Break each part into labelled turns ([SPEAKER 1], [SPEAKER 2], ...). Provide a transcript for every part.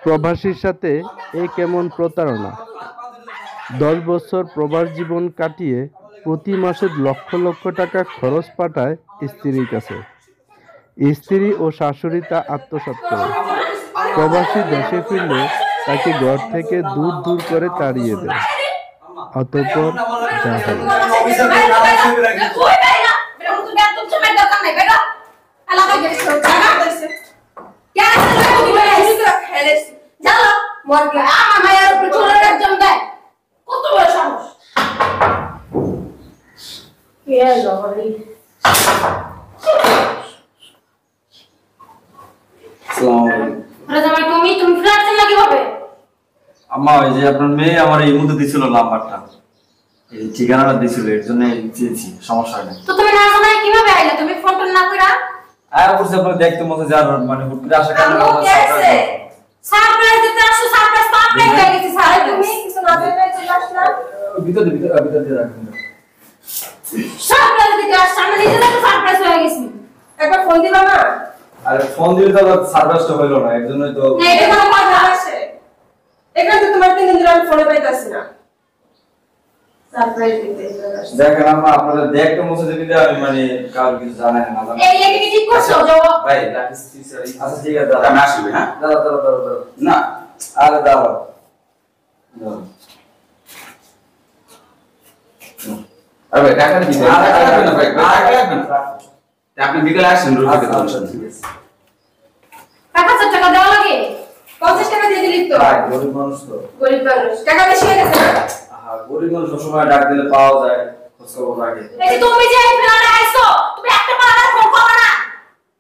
[SPEAKER 1] প্রবাসীর সাথে এ কেমন প্রতারণা! 10 বছর প্রবাস জীবন কাটিয়ে প্রতি মাসে লক্ষ লক্ষ টাকা খরচ পাঠায় স্ত্রীর কাছে। স্ত্রী ও শাশুড়ি তা আত্মসাৎ করে। প্রবাসী দেশে ফিরলে তাকে ঘর থেকে দূর দূর করে তাড়িয়ে দেয়। অতঃপর যা হয়।
[SPEAKER 2] আম্মা ওই যে আপনার মেয়ে আমার এই মধ্যে দিছিল নাম্বারটা, এই ঠিকানাটা দিছিল, এর জন্য চেয়েছি, সমস্যা নেই।
[SPEAKER 3] তো তুমি না জানাই কিভাবে আইলা? তুমি ফোন টোন না কইরা
[SPEAKER 2] আয়া বলছে আপনার দেখতে মতো যার মানে হুট করে আসা কেন
[SPEAKER 3] সারপ্রাইজ দিতে আসছো, সারপ্রাইজ তো আপনি হয়ে গেছে। স্যার তুমি কিছু না জানাই চলে আসলা,
[SPEAKER 2] ভিতরে রাখুন।
[SPEAKER 3] সারপ্রাইজ দিতে আসছ, আমি নিজে থেকে সারপ্রাইজ হয়ে গেছি। একবার ফোন দিবা না?
[SPEAKER 2] আরে ফোন দিলে তো সারপ্রাইজটা হইলো না, এর জন্যই তো।
[SPEAKER 3] না এটা কোনো কথা আছে? এখানে তো তোমার 3 দিন ধরে আমি ফোনে পাইতাছি না। সারপ্রাইজ দিতে আসছ।
[SPEAKER 2] দেখেন আম্মা, আপনাদের দেখতে মতো দিতে আমি মানে কার কিছু জানাই না।
[SPEAKER 3] এই লেগে কি ঠিক করছো? যাও
[SPEAKER 2] ভাই ডাকিস স্যার। আচ্ছা ঠিক আছে, আমি আসবি। হ্যাঁ দাঁড়া না, আরে দাঁড়াও।
[SPEAKER 4] আরে টাকা দিতে না ভাই, টাকা রাখবেন। আপনি বিকেলে আসেন রুটিতে।
[SPEAKER 3] টাকা 4 টাকা দেওয়া লাগে, 50 টাকা দিয়ে দিলি তো।
[SPEAKER 2] ভাই গরিব মানুষ তো।
[SPEAKER 3] গরিব মানুষ টাকা বেশি হয়ে গেছে না?
[SPEAKER 2] হ্যাঁ, গরিব মানুষ সবসময় ডাক দিলে পাওয়া যায়, খোঁজ খবর রাখে।
[SPEAKER 3] এই যে তুমি যে এই ফ্ল্যাটে আইছো, তুমি একটা পাড়ার ফোন করো না?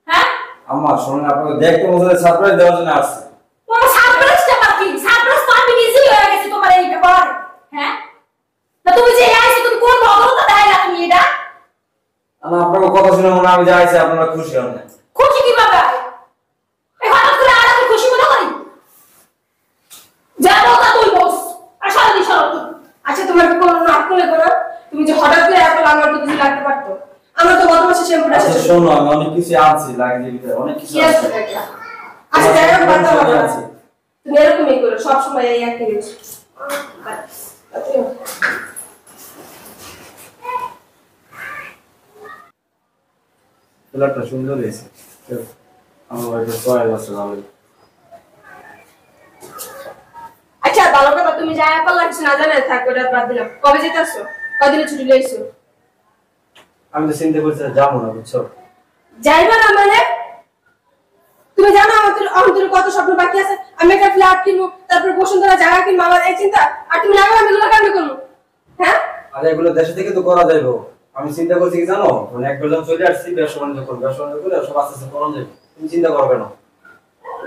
[SPEAKER 3] হ্যাঁ
[SPEAKER 2] আম্মা শুনুন, আপনাকে দেখতে মতো সারপ্রাইজ দেওয়ার জন্য আসছে।
[SPEAKER 3] তোমার সারপ্রাইজটা বাকি, সারপ্রাইজ তো আমি নিজেই হয়ে গেছি তোমার এই ব্যাপার। হ্যাঁ না, তুমি যে আইছো তুমি কোন ভদ্রতা দেখাইলা তুমি এটা?
[SPEAKER 2] আমার আপনার কথা শুনে মনে হয় আমি যা আইছি আপনারা খুশি হন না।
[SPEAKER 3] খুশি কিভাবে? এই হঠাৎ করে আর আমি খুশি মনে করি? যা বলতা তুই বস, আর সারাদিন সারাদিন। আচ্ছা তোমার কোনো নাক করে করো, তুমি যে হঠাৎ করে এত আমার তো কিছু লাগতে পারতো। আমরা তো গত মাসে শ্যাম্পুটা শেষ।
[SPEAKER 2] শোনো, আমি অনেক কিছু আনছি লাগিয়ে দিতে, অনেক কিছু
[SPEAKER 3] আছে। আচ্ছা যাই হোক, বাদ দাও না। তুমি এরকমই করো, সব সময় এই একই কিছু।
[SPEAKER 2] ফ্ল্যাটটা সুন্দর হয়েছে, আমার বাড়িতে 6 বছর হবে।
[SPEAKER 3] আচ্ছা ভালো কথা, তুমি যা এখন লাগছে না জানে থাক, ওটা বাদ দিলাম। কবে যেতেছো? কদিনে ছুটি লইছো?
[SPEAKER 2] আমি তো চিন্তা করছি যাবো না, বুঝছো?
[SPEAKER 3] যাইবা না মানে? তুমি জানো আমাদের কত স্বপ্ন বাকি আছে। আমি একটা ফ্ল্যাট কিনবো, তারপর বসুন্ধরা জায়গা কিনবো, আমার এই চিন্তা। আর তুমি লাগাও আমি এগুলো কেন করবো? হ্যাঁ
[SPEAKER 2] আরে এগুলো দেশে থেকে তো করা যাইবো। আমি চিন্তা করছি কি জানো, মানে একবার চলে আসছি, ব্যবসা বাণিজ্য করবো, ব্যবসা বাণিজ্য করে সব আস্তে আস্তে করা যাবে। তুমি চিন্তা করবে না।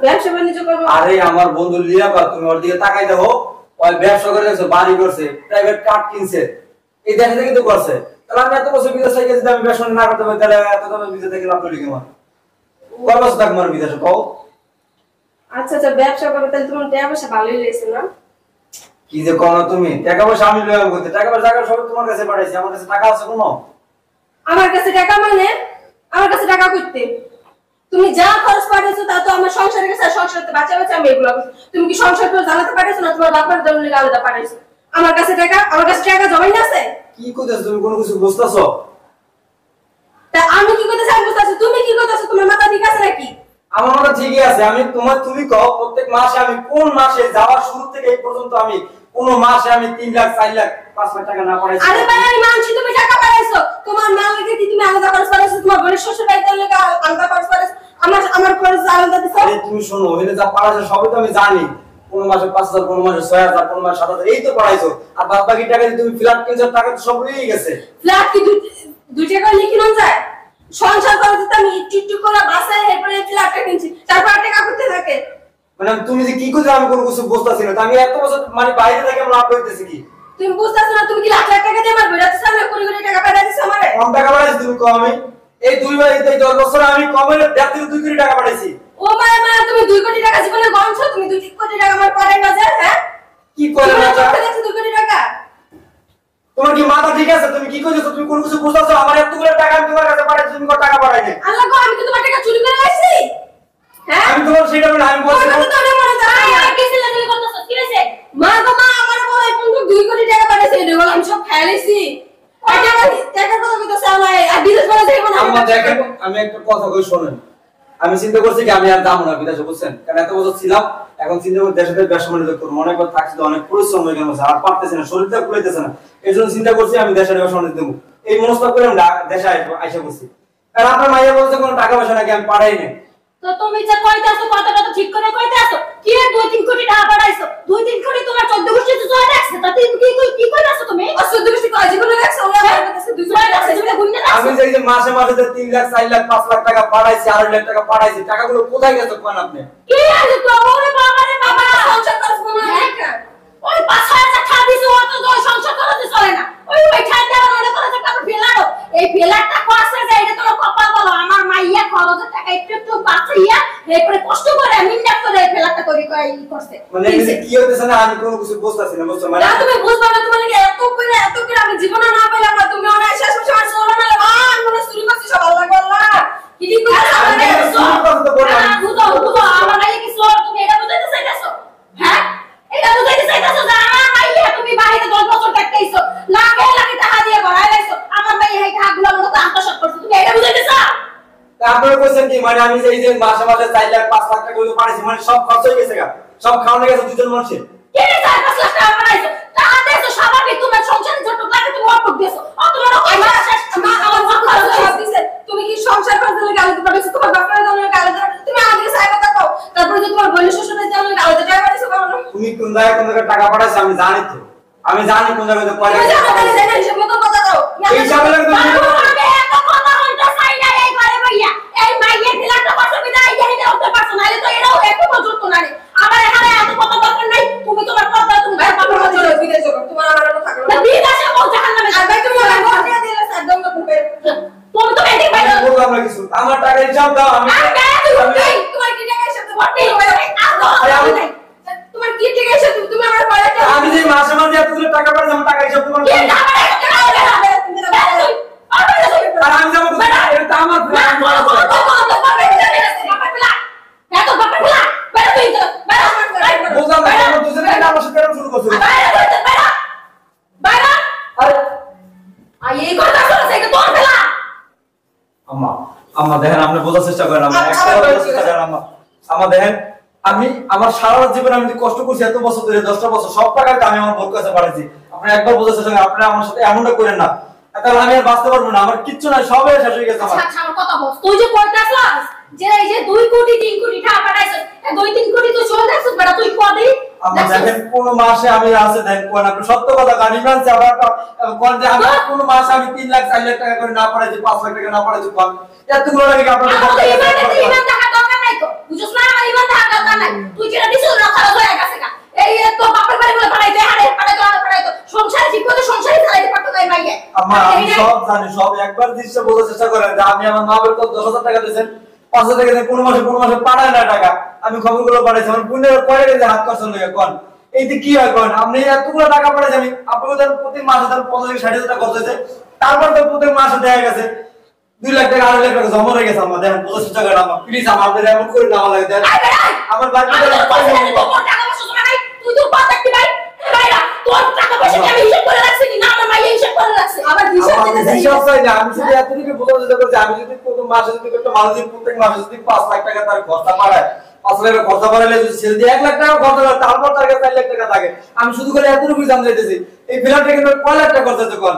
[SPEAKER 3] ব্যবসা বাণিজ্য করবো?
[SPEAKER 2] আরে আমার বন্ধু লিয়াবা, তুমি ওর দিকে তাকাই দেখো, ওই ব্যবসা করে গেছে, বাড়ি করছে, প্রাইভেট কার কিনছে, এই দেশে থেকে তো করছে। তাহলে আমি এত বছর বিদেশ থেকে যদি আমি ব্যবসা না করতে পারি, তাহলে এত দামে বিদেশ থেকে লাভ করি কেমন? কয় বছর থাকবো আর বিদেশে কও?
[SPEAKER 3] আচ্ছা আচ্ছা, ব্যবসা করো তাহলে তোমার টাকা পয়সা ভালোই লেগেছে না?
[SPEAKER 2] কি যে করো তুমি, টাকা পয়সা আমি লইয়া করতে, টাকা পয়সা সব তোমার কাছে পাঠাইছি, আমার কাছে টাকা আছে কোনো?
[SPEAKER 3] আমার কাছে টাকা মানে? আমার কাছে টাকা করতে তুমি যা খরচ পাঠাইছো তা তো আমার সংসারে গেছে, সংসারতে বাঁচা বাঁচা আমি এগুলো করছি। তুমি কি সংসার করে জানাতে পাঠাইছো না তোমার বাবার জন্য আলাদা পাঠাইছো? আমার কাছে টাকা জমাই আছে।
[SPEAKER 2] কি কইতাছ তুমি, কোনো কিছু বুঝতাছো?
[SPEAKER 3] তা আমি কি করতেছি আমি বুঝতাছি, তুমি কি করতেছো? তোমার মাথা ঠিক আছে নাকি?
[SPEAKER 2] আমার মাথা ঠিকই আছে। আমি তুমি কও প্রত্যেক মাসে আমি কোন মাসে যাওয়ার শুরু থেকে এই পর্যন্ত আমি কোন মাসে আমি 3 লাখ 4 লাখ 5 লাখ টাকা না পাঠাইছি?
[SPEAKER 3] আরে ভাই আমি মানছি তুমি টাকা পাঠাইছো, তোমার মা লাগে কি তুমি আলাদা খরচ পাঠাইছো, তোমার বোনের শ্বশুর বাড়িতে লাগে আলাদা খরচ পাঠাইছো, আমার খরচ আলাদা দিছো।
[SPEAKER 2] আরে তুমি শোনো, ওখানে যা পাঠাইছো সবই তো আমি জানি। কোন মাসে 5000, কোন মাসে 6000, কোন মাসে 7000, এই তো পাঠাইছো। আর বাদ বাকি টাকা দিয়ে তুমি ফ্ল্যাট কিনছো, টাকা তো সব রয়ে গেছে।
[SPEAKER 3] ফ্ল্যাট কি 2 টাকা লিখে নাও যায়? সংসার করতে আমি একটু করে বাসায় এরপরে ফ্ল্যাটটা কিনছি, তারপর টাকা করতে থাকে।
[SPEAKER 2] মানে তুমি যে কি কইছো আমি কোনো কিছু বুঝতাছি না। আমি এত বছর মানে বাইরে থেকে আমি লাভ করতেছি কি?
[SPEAKER 3] তুমি বুঝতাছ না? তুমি কি লাখ লাখ টাকা দিয়ে আমার বেড়াতে সামনে কোটি কোটি টাকা পাঠাই দিছো আমারে?
[SPEAKER 2] কম টাকা পাঠাইছি তুমি কম? আমি এই 10 বছরে আমি কমে 1.5 থেকে 2 কোটি টাকা পাঠাইছি।
[SPEAKER 3] ও মায়া মায়া, তুমি 2 কোটি টাকা জীবনে গণছো? তুমি 2 কোটি টাকা আমার পাঠাই না যায়? হ্যাঁ
[SPEAKER 2] কি করে না
[SPEAKER 3] টাকা দেখছো 2 কোটি টাকা?
[SPEAKER 2] তোমার কি মাথা ঠিক আছে? তুমি কি কইছো? তুমি কোন কিছু বুঝতাছো? আমার এতগুলো টাকা আমি তোমার কাছে পাঠাইছি, তুমি কত টাকা পাঠাইলে?
[SPEAKER 3] আল্লাহ গো, আমি কি তোমার টাকা চুরি করে আইছি? হ্যাঁ
[SPEAKER 2] আমি তোমার সেটা বলে আমি বলছি
[SPEAKER 3] তো আমি মনে চাই
[SPEAKER 2] একটা কথা কই শুনেন। আমি চিন্তা করছি কি আমি আর যাবো না বিদেশে, বুঝছেন? কারণ এত বছর ছিলাম, এখন চিন্তা করে দেশে ব্যবসা বাণিজ্য করবো। অনেক বার থাকছি তো, অনেক পরিশ্রম হয়ে গেল, আর পারতেছি না, শরীরটা কুলাইতেছে না। এই জন্য চিন্তা করছি আমি দেশের ব্যবসা বাণিজ্য দেবো। এই মনস্তাব করে আমি দেশে আইসা করছি। আর আপনার মাইয়া বলছে কোনো টাকা পয়সা নাকি আমি পাঠাই নাই।
[SPEAKER 3] তো তুমি যে কইতাছো কথাটা তো ঠিক করে কইতাছো। কি 2-3 কোটি টাকা পাঠাইছো? 2-3 কোটি তোমার 14 গোষ্ঠী তো জয় রাখছে। তা তুমি কি কইতাছো তুমি? 14 গোষ্ঠী কয় জীবনে রাখছে? ওরা আমার কাছে 2 জয় রাখছে, তুমি গুণনা রাখছো।
[SPEAKER 2] আমি যে মাসে মাসে যে 3 লাখ 4 লাখ 5 লাখ টাকা পাঠাইছি, 8 লাখ টাকা পাঠাইছি, টাকাগুলো কোথায় গেছে কোন আপনি?
[SPEAKER 3] কি আছে তো? ওরে বাবা রে বাবা, সংসার করছ না না। ওই 5,000 টাকা দিছো, অত তো সংসার করতে চলে না। ওই ঠাই দেওয়া মনে করে একটা ফেলারো। এই ফেলারটা করছে যে এটা তোমার কপাল বলো। আমার মাইয়া খরচের টাকা একটু বাঁচাইয়া এরপরে কষ্ট করে মিন্ডা করে ফেলারটা করে করছে।
[SPEAKER 2] মানে কি হইতেছে না আমি কোনো কিছু বুঝতাছি না, বুঝছো? মানে
[SPEAKER 3] তুমি বুঝবা না, তোমার লাগে এত করে আমি জীবনে না পাইলাম না। তুমি অনেক শেষ সময় সোলা না মান মনে শুরু করছিস সব আল্লাহ আল্লাহ। কি ঠিক করে আমারে বুঝো আমার লাগে কি সোল তুমি এটা বুঝাইতে চাইতাছো? হ্যাঁ এটা বুঝাইতে চাইতাছো যে আমার মাইয়া তুমি বাইরে 10 বছর কাটাইছো, লাখে লাখে টাকা দিয়ে বাড়াইছো, আমার মাইয়া এই টাকাগুলো মতো আত্মসাৎ করছো, তুমি এটা বুঝাইতে চাও?
[SPEAKER 2] তারপরে কোশ্চেন কি, মানে আমি যে মাসে মাসে 4 লাখ 5 লাখ টাকা করে পাঠাইছি, মানে সব খরচ হয়ে গেছে, সব খাওয়ানো গেছে দুজন মানুষের।
[SPEAKER 3] কে 4-5 লাখ টাকা বাড়াইছো? টাকা দিয়েছো স্বাভাবিক, তোমার সংসারের জন্য লাগে তুমি অল্প দিয়েছো। তোমার আমার শেষ আমার খরচ সব দিছে। তুমি কি সংসার করতে লাগে আলাদা পাঠাইছো? তোমার বাপের জন্য আলাদা তুমি আমাদের সাইবা দাও। তারপরে যে তোমার বোনের শ্বশুরের জন্য আলাদা টাকা বাড়াইছো কেন?
[SPEAKER 2] তুমি কোন জায়গায় টাকা পাঠাইছো আমি জানি তো, আমি জানি কোন জায়গায় পয়সা
[SPEAKER 3] তুমি জানো না, হিসাব মতো কথা দাও।
[SPEAKER 2] এই হিসাবে লাগবে
[SPEAKER 3] আমি এত কথা হইতো চাই না এই ঘরে ভাইয়া। এই মাইয়ের দিলাটা কত বিদায় এই হতে পারছো না, তো এরাও একটু মজুত না রে। আমার এখানে এত কথা দরকার নাই। তুমি তোমার কথা তুমি বাপের মজুর বিদেশ যাও, তোমার আমার কথা থাকলো না। বিদেশে বল জাহান্নামে আর ভাই তুমি ঘর দিয়ে দিলে একদম না পুপে। তুমি তো এদিকে বাইরে
[SPEAKER 2] বললাম না কিছু, আমার টাকা হিসাব দাও। আমি
[SPEAKER 3] তোমার কি টাকা হিসাব ভর্তি তোমার কি টাকা হিসাব তুমি আমার পয়সা
[SPEAKER 2] আমি যে মাসে মাসে এতগুলো টাকা পাঠাই, আমার টাকা হিসাব তোমার আর আমি যাবো কোথায়? এটা আমার বুঝলাম না, আমরা দুজনে আমার সাথে এরকম শুরু করছো। আম্মা আম্মা দেখেন, আপনি বোঝার চেষ্টা করেন। আম্মা একটা বোঝার চেষ্টা করেন। আম্মা দেখেন, আমি আমার সারা জীবন আমি কষ্ট করছি এত বছর ধরে, 10টা বছর, সব টাকা আমি আমার বোর কাছে পাঠাইছি। আপনি একবার বোঝার চেষ্টা করেন, আপনি আমার সাথে এমনটা করেন না, তাহলে আমি আর বাঁচতে পারবো না। আমার কিচ্ছু নাই, সবই শেষ হয়ে গেছে।
[SPEAKER 3] আচ্ছা আমার কথা বল, তুই যে কইতাছস যে এই যে 2 কোটি 3 কোটি টাকা পাঠাইছস, এই 2-3 কোটি তো চলে যাচ্ছে বেটা, তুই কদি
[SPEAKER 2] আমরা দেখেন কোন মাসে আমি আছে দেন কোন আপনি সত্য কথা গানি মানছে, আবার কোন যে আমি কোন মাসে আমি 3 লাখ 4 লাখ টাকা করে না পাঠাইছি, 5 লাখ টাকা না পাঠাইছি, কোন এতগুলো লাগে আপনাদের
[SPEAKER 3] ইমান টাকা দরকার নাই তো, বুঝছস না? আমার ইমান টাকা দরকার নাই, তুই যেটা দিছিস না খরচ হয়ে গেছে গা। এই তো বাপের বাড়ি বলে পাঠাইতে আরে পাঠাইতো সংসারে ঠিক করে সংসারে চালাইতে পারতো না মাইয়ে।
[SPEAKER 2] আমার আমি সব জানি, সব একবার দৃশ্য বোঝার চেষ্টা করেন যে আমি আমার মা বাবার কত 10,000 টাকা দিয়েছেন, 5,000 টাকা দিয়ে কোন মাসে পাঠায় না টাকা। আমি খবরগুলো পাঠাইছি, আমার বোনের পরে গেছে হাত খরচ লাগে কোন এইতে কি হয় কোন? আপনি এতগুলো টাকা পাঠাইছেন, আমি আপনাদের প্রতি মাসে ধর 50,000-60,000 টাকা খরচ হয়েছে, তারপর তো প্রত্যেক মাসে দেখা গেছে 2 লাখ টাকা 2.5 লাখ টাকা জমা হয়ে গেছে। আমাদের এখন বোঝার চেষ্টা করেন আম্মা, প্লিজ আমাদের এমন করে না লাগে দেন আমার বাড়িতে
[SPEAKER 3] তুই তো পা দেখতে ভাই ভাইরা তোর টাকা পয়সা আমি হিসাব করে রাখছি না, আমার মাইয়া হিসাব করে রাখছে। আবার হিসাব দিতে চাই
[SPEAKER 2] হিসাব চাই না, আমি যদি এতটুকু বোঝার চেষ্টা করছি, আমি যদি প্রথম মাসে যদি একটা মানুষ প্রত্যেক মাসে যদি 5 লাখ টাকা তার খরচা পাঠায়, 5 লাখ টাকা খরচা পাঠালে যদি ছেলে দিয়ে 1 লাখ টাকা খরচা করে, তারপর তার কাছে 4 লাখ টাকা থাকে। আমি শুধু করে এতটুকু জানতে চাইতেছি এই ফিল্মটা কিন্তু কয় লাখ টাকা খরচা হচ্ছে কোন?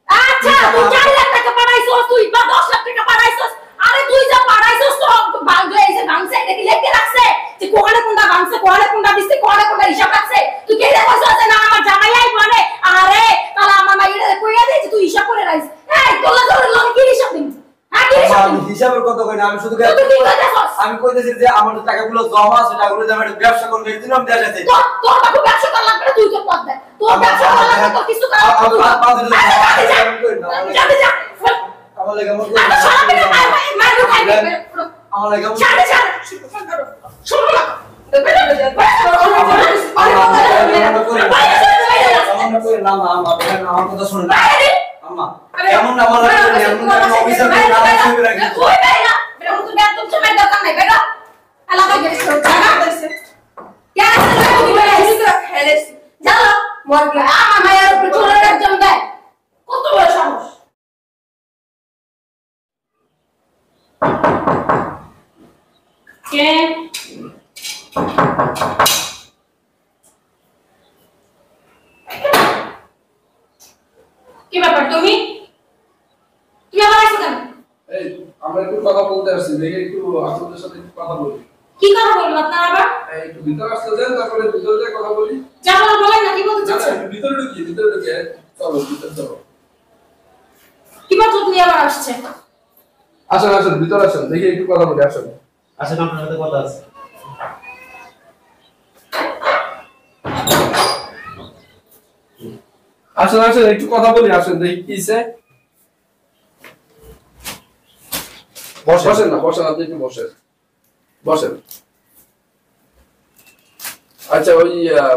[SPEAKER 3] আচ্ছা তুই 4 লাখ টাকা পাঠাইছস, তুই বা 10 লাখ টাকা পাঠাইছস, আরে তুই যা পাঠাইছস তো ভাঙে এই যে ভাঙছে দেখি লিখে রাখছে যে কোনে কোনটা ভাঙছে, কোনে কোনটা দিছে, কোনে কোনটা হিসাব রাখছে। তুই কে দেখছস না আমার জামাইয়াই বলে আরে তাহলে আমার মাইয়ারে কইয়া দিছি তুই হিসাব করে রাখিস। এই তোলা তোর লোন কি হিসাব দিন? হ্যাঁ কি হিসাব দিন?
[SPEAKER 2] হিসাবের কথা কই না, আমি শুধু
[SPEAKER 3] তুই কি কইতাছস?
[SPEAKER 2] আমি কইতেছি যে আমার টাকাগুলো জমা আছে, টাকাগুলো যে আমি ব্যবসা করব এর জন্য আমি দেয়া যাচ্ছে।
[SPEAKER 3] তোর বাবু ব্যবসা করা লাগবে, তুই তো পদ দে। তোর ব্যবসা করা লাগবে, তোর কিছু করা লাগবে। যা যা
[SPEAKER 2] আমার লাগে আমার
[SPEAKER 3] আরে সারা দিন মার খাইবে
[SPEAKER 2] আমার লাগে
[SPEAKER 3] ছাড় ছাড় শুনো না
[SPEAKER 2] আমার কথা শুনুন আম্মা, এমন না আমার এমন অফিসার না শুরু রাখি
[SPEAKER 3] কই বাইরা বেটা তো ব্যাগ তো সময় দরকার নাই বেটা আলাদা গেছে জানা দিছে কেন তুমি বলে হিসু খেলেছ জানো মর গয়া আমার মায়ের উপর চলে একজন দেয় কত বড় সাহস। কে কি ব্যাপার তুমি আবার আসছো কেন?
[SPEAKER 5] এই আমরা একটু কথা বলতে আসছি, দেখে একটু আপনাদের সাথে একটু কথা বলি।
[SPEAKER 3] কি কথা বলবো আপনারা আবার?
[SPEAKER 5] এই একটু ভিতরে আসতে দেন, তারপরে ভিতরে যেয়ে কথা বলি।
[SPEAKER 3] যা বলেন না, কি বলতে
[SPEAKER 5] না না,
[SPEAKER 3] চাচ্ছেন?
[SPEAKER 5] একটু ভিতরে ঢুকি, চলো ভিতরে চলো।
[SPEAKER 3] কি বলছো তুমি আবার আসছে?
[SPEAKER 5] আসেন আসেন, ভিতরে আসেন, দেখে একটু কথা বলি, আসেন।
[SPEAKER 6] আসেন, আপনার সাথে কথা আছে।
[SPEAKER 5] আসেন আসেন, একটু কথা বলি, আসেন, দেখি কি হইছে। বসেন না, বসেন, আপনি একটু বসেন, বসেন। আচ্ছা, ওই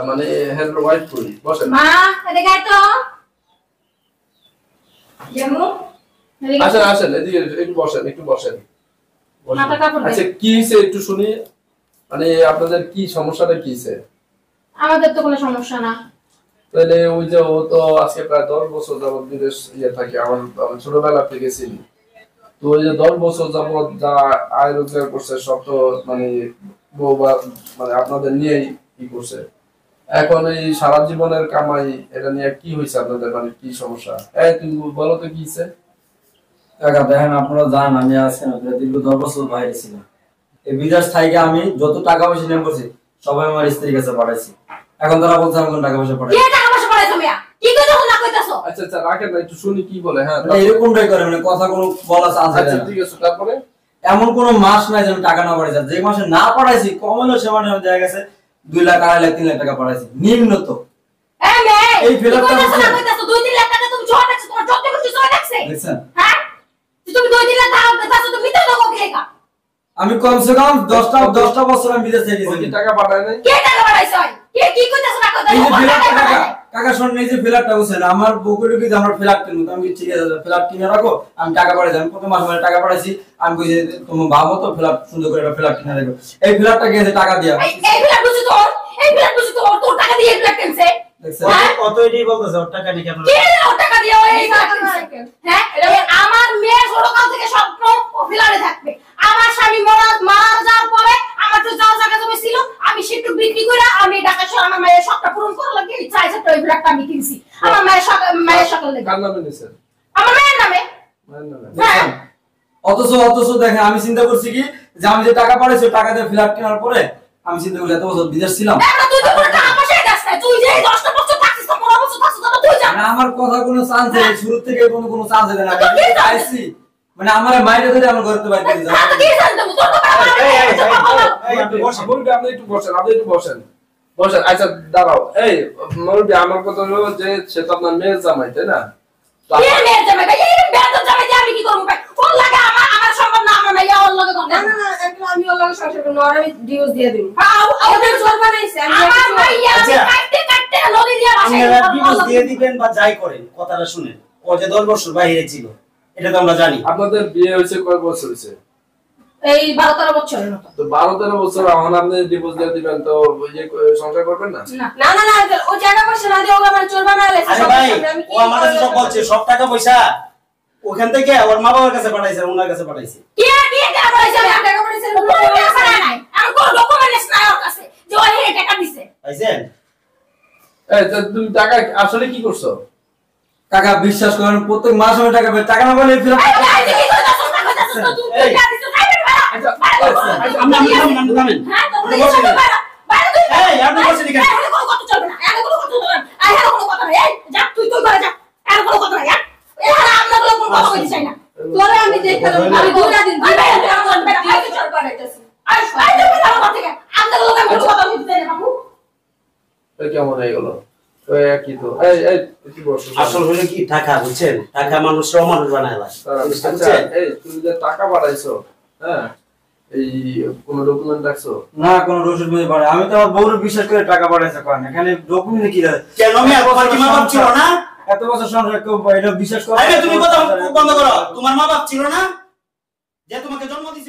[SPEAKER 5] মানে হেড ওয়াইফ করি, বসেন।
[SPEAKER 3] মা এদিকে আয় তো। জামু এদিকে
[SPEAKER 5] আসেন আসেন, এদিকে একটু বসেন, একটু বসেন, বসেন।
[SPEAKER 3] মাথা কাপড় দে।
[SPEAKER 5] আচ্ছা, কি হইছে একটু শুনি, মানে আপনাদের কি সমস্যাটা কি হইছে?
[SPEAKER 3] আমাদের তো কোনো সমস্যা না।
[SPEAKER 5] তাহলে ওই যে ও তো আজকে প্রায় 10 বছর যাবত বিদেশ থাকে, আমার ছোটবেলা থেকে চিনি। তো ওই যে 10 বছর যাবত যা আয় রোজগার করছে সব তো মানে বউ বা মানে আপনাদের নিয়েই কি করছে। এখন এই সারা জীবনের কামাই এটা নিয়ে কি হয়েছে আপনাদের, মানে কি সমস্যা? তুমি বলো তো কি হয়েছে।
[SPEAKER 2] কাকা দেখেন, আপনারা জানেন আমি আজকে দীর্ঘ 10 বছর বাইরে ছিলাম। এই বিদেশ থেকে আমি যত টাকা পয়সা নিয়ে করছি সবাই আমার স্ত্রীর কাছে পাঠাইছি। এখন তারা বলছে আমি কোন টাকা পয়সা পাঠাই।
[SPEAKER 3] কে টাকা পয়সা পাঠাইছো মিয়া? কি কইছো না কইতাছো?
[SPEAKER 5] আচ্ছা আচ্ছা, রাখেন না, একটু শুনি কি বলে। হ্যাঁ,
[SPEAKER 2] মানে এরকমটাই করে, মানে কথা কোনো বলা চান্স
[SPEAKER 5] আচ্ছা
[SPEAKER 2] নেই।
[SPEAKER 5] ঠিক আছে, তারপরে
[SPEAKER 2] এমন কোন মাস নাই যে আমি টাকা না পাঠাইছি। যে মাসে না পাঠাইছি কম হলেও সে মাসে দেখা গেছে 2 লাখ, 2.5 লাখ, 3 লাখ টাকা পাঠাইছি নিম্নত।
[SPEAKER 3] এই মেয়ে
[SPEAKER 2] এই ফেরত
[SPEAKER 3] কি কইতাছো
[SPEAKER 2] টাকা
[SPEAKER 3] না কইতাছো? 2-3 লাখ টাকা তুমি জোর রাখছো, তোমার যত কিছু জোর রাখছে।
[SPEAKER 2] দেখছেন,
[SPEAKER 3] হ্যাঁ তুমি 2-3 লাখ টাকা কইতাছো, তুমি মিথ্যা কথা কইলেকা।
[SPEAKER 2] আমি কমসে কম 10টা বছর আমি বিদেশ থেকে
[SPEAKER 5] ওই
[SPEAKER 2] গেছি।
[SPEAKER 5] কি টাকা পাঠায় নাই?
[SPEAKER 3] কে টাকা পাঠাইছো? কে কি কইতাছো না
[SPEAKER 2] এই যে ফ্ল্যাটটা
[SPEAKER 3] কইতাছো?
[SPEAKER 2] কাকা, কাকা শুনুন, এই যে ফ্ল্যাটটা বুঝছেন, আমার বকুড়ি কি আমরা ফ্ল্যাট কিনবো, তো আমি ঠিক আছে ফ্ল্যাট কিনে রাখো, আমি টাকা পাঠাই। আমি প্রথম মাসে টাকা পাঠাইছি, আমি কই যে তুমি ভাবো তো ফ্ল্যাট সুন্দর করে একটা ফ্ল্যাট কিনে রাখো। এই ফ্ল্যাটটা গিয়েছে টাকা দিয়া।
[SPEAKER 3] এই ফ্ল্যাট বুঝি তোর, এই ফ্ল্যাট বুঝি তোর টাকা দিয়ে ফ্ল্যাট কিনছে।
[SPEAKER 2] দেখছেন,
[SPEAKER 6] কত এটাই বলতেছে, ওর টাকা নিয়ে কেন?
[SPEAKER 3] কে ওর টাকা দিয়ে ওই ফ্ল্যাট কিনছে? হ্যাঁ আমার মেয়ে ছোটকাল থেকে স্বপ্ন ও ফ্ল্যাটে থাকবে। আমার স্বামী মারা যাওয়ার পরে আমার তো যাওয়া জায়গা জমি ছিল, আমি সেটুকু বিক্রি করে আমি ঢাকা শহর আমার মায়ের শখটা পূরণ করার লাগে চাইছে তো ওই ফ্ল্যাটটা আমি কিনছি আমার মায়ের শখ লাগে।
[SPEAKER 5] কার নামে নিছেন?
[SPEAKER 3] আমার মায়ের নামে।
[SPEAKER 5] মায়ের নামে।
[SPEAKER 3] হ্যাঁ
[SPEAKER 2] অথচ দেখেন আমি চিন্তা করছি কি যে আমি যে টাকা পাঠাইছি ওই টাকা দিয়ে ফ্ল্যাট কেনার পরে আমি চিন্তা করি এত বছর বিদেশ ছিলাম।
[SPEAKER 3] এখন তুই তো পুরো টাকা পয়সা দাস না, তুই যে 10টা বছর থাকছিস তো 15 বছর থাকছিস তো তুই জান।
[SPEAKER 2] মানে আমার কথা কোনো চান্স নেই, শুরু থেকে কোনো চান্স দেয় না।
[SPEAKER 3] তো কি জানিস?
[SPEAKER 2] আইছি মানে আমার মাইরে ধরে আমার ঘরে তো বাইরে দিয়ে
[SPEAKER 3] হ্যাঁ তো কি জান তুমি তোর তো
[SPEAKER 5] আপনি বসেন, মুরব্বি, আপনি একটু বসেন, আপনি একটু বসেন, বসেন। আচ্ছা দাঁড়াও, এই মুরব্বি, আমার কথা হলো যে সে তো আপনার মেয়ের জামাই, তাই না? তো
[SPEAKER 3] কে মেয়ে জামাই ভাই? এই বেয়াদব জামাই দিয়ে আমি কি করব ভাই? ওর লাগে আমার সম্ভব না, আমার মাইয়া ওর লাগে করব না।
[SPEAKER 7] না একদম আমি ওর লগে সংসার করব, আর আমি ডিভোর্স দিয়ে দেব।
[SPEAKER 3] ওদের জোর বানাইছে আমার মাইয়া আমি কাটতে নদী দিয়ে বাসায়
[SPEAKER 6] আপনারা ডিভোর্স দিয়ে দিবেন বা যাই করেন, কথাটা শুনেন। ও যে 10 বছর বাইরে ছিল এটা তো আমরা জানি।
[SPEAKER 5] আপনাদের বিয়ে হয়েছে কয় বছর হয়েছে?
[SPEAKER 3] এই 12-13 বছরের মতো।
[SPEAKER 5] তো 12-13 বছর, এখন আপনি ডিভোর্স দিয়ে দিবেন, তো ওই যে সংসার করবেন না?
[SPEAKER 7] না ও টাকা পয়সা না দিয়ে ওকে আমার চোর বানাইলে
[SPEAKER 6] আরে ভাই, ও আমাদের সব বলছে, সব টাকা পয়সা ওখান থেকে ওর মা বাবার কাছে পাঠাইছে, ওনার কাছে পাঠাইছে।
[SPEAKER 3] কে টাকা পয়সা আমি টাকা পয়সা নাই, আমার কোন ডকুমেন্টস নাই ওর কাছে যে ওই টাকা দিছে।
[SPEAKER 6] পাইছেন?
[SPEAKER 5] এই তো তুমি টাকা আসলে কি করছো?
[SPEAKER 2] কাকা বিশ্বাস করেন প্রত্যেক মাসে আমি টাকা পাই, টাকা না বলে ফ্ল্যাট
[SPEAKER 3] এই ভাই তুই কি করছিস না করছিস তো তুই টাকা দিছিস তাই বেরা।
[SPEAKER 5] আচ্ছা,
[SPEAKER 6] আপনি থামেন।
[SPEAKER 3] হ্যাঁ তো বলি বাইরে তুই
[SPEAKER 6] এই, আপনি বসে দিকেন।
[SPEAKER 3] এখানে কোনো কথা চলবে না, এখানে কোনো কথা চলবে না, এখানে কোনো কথা নাই। এই যা তুই করে যা, এখানে কোনো কথা নাই। এখানে আমরা কোনো কথা বলতে চাই না।
[SPEAKER 7] তোরে আমি দেখালাম, আমি দুইটা দিন
[SPEAKER 3] আই ভাই তুই আমার বেটা আই তুই চল বানাইতেছিস। আই তুই বেটা আমার থেকে আমরা লোক আমি কোনো কথা বলতে চাই না বাবু।
[SPEAKER 5] এই কেমন হয়ে গেল? তো একই তো। এই একটু বসো।
[SPEAKER 6] আসল হলো কি টাকা, বুঝছেন? টাকা মানুষরা অমানুষ বানায় লাস।
[SPEAKER 5] আচ্ছা, এই তুমি যে টাকা পাঠাইছো, হ্যাঁ, এই কোন ডকুমেন্ট রাখছো?
[SPEAKER 2] না কোনো রসিদ মধ্যে পাঠাই। আমি তো আমার বউর বিশ্বাস করে টাকা পাঠাইছে করেন, এখানে ডকুমেন্ট কি আছে?
[SPEAKER 6] কেন মেয়ে তোমার কি মা বাপ ছিল না?
[SPEAKER 2] এত বছর সংসার কেউ এটা বিশ্বাস করে?
[SPEAKER 6] আরে তুমি কথা বন্ধ করো। তোমার মা বাপ ছিল না যে তোমাকে জন্ম দিয়েছে?